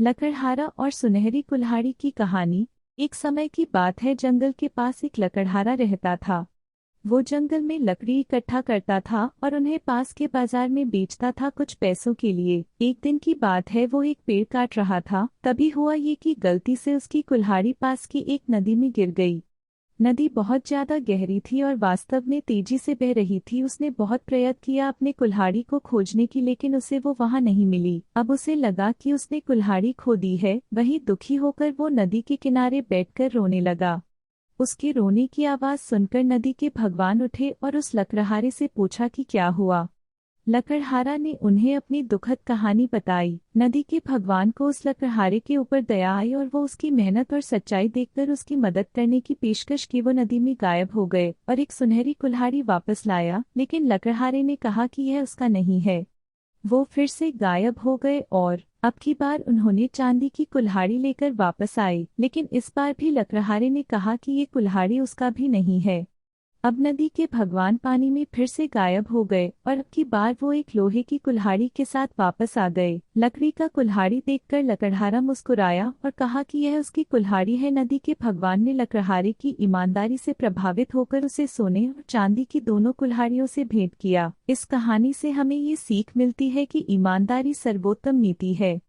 लकड़हारा और सुनहरी कुल्हाड़ी की कहानी। एक समय की बात है, जंगल के पास एक लकड़हारा रहता था। वो जंगल में लकड़ी इकट्ठा करता था और उन्हें पास के बाजार में बेचता था कुछ पैसों के लिए। एक दिन की बात है, वो एक पेड़ काट रहा था, तभी हुआ ये कि गलती से उसकी कुल्हाड़ी पास की एक नदी में गिर गई। नदी बहुत ज्यादा गहरी थी और वास्तव में तेजी से बह रही थी। उसने बहुत प्रयत्न किया अपने कुल्हाड़ी को खोजने की, लेकिन उसे वो वहां नहीं मिली। अब उसे लगा कि उसने कुल्हाड़ी खो दी है। वही दुखी होकर वो नदी के किनारे बैठकर रोने लगा। उसके रोने की आवाज सुनकर नदी के भगवान उठे और उस लकड़हारे से पूछा कि क्या हुआ। लकड़हारा ने उन्हें अपनी दुखद कहानी बताई। नदी के भगवान को उस लकड़हारे के ऊपर दया आई और वो उसकी मेहनत और सच्चाई देखकर उसकी मदद करने की पेशकश की। वो नदी में गायब हो गए और एक सुनहरी कुल्हाड़ी वापस लाया, लेकिन लकड़हारे ने कहा कि यह उसका नहीं है। वो फिर से गायब हो गए और अब की बार उन्होंने चांदी की कुल्हाड़ी लेकर वापस आए, लेकिन इस बार भी लकड़हारे ने कहा कि ये कुल्हाड़ी उसका भी नहीं है। अब नदी के भगवान पानी में फिर से गायब हो गए और अब की बार वो एक लोहे की कुल्हाड़ी के साथ वापस आ गए। लकड़ी का कुल्हाड़ी देखकर लकड़हारा मुस्कुराया और कहा कि यह उसकी कुल्हाड़ी है। नदी के भगवान ने लकड़हारे की ईमानदारी से प्रभावित होकर उसे सोने और चांदी की दोनों कुल्हाड़ियों से भेंट किया। इस कहानी से हमें ये सीख मिलती है कि ईमानदारी सर्वोत्तम नीति है।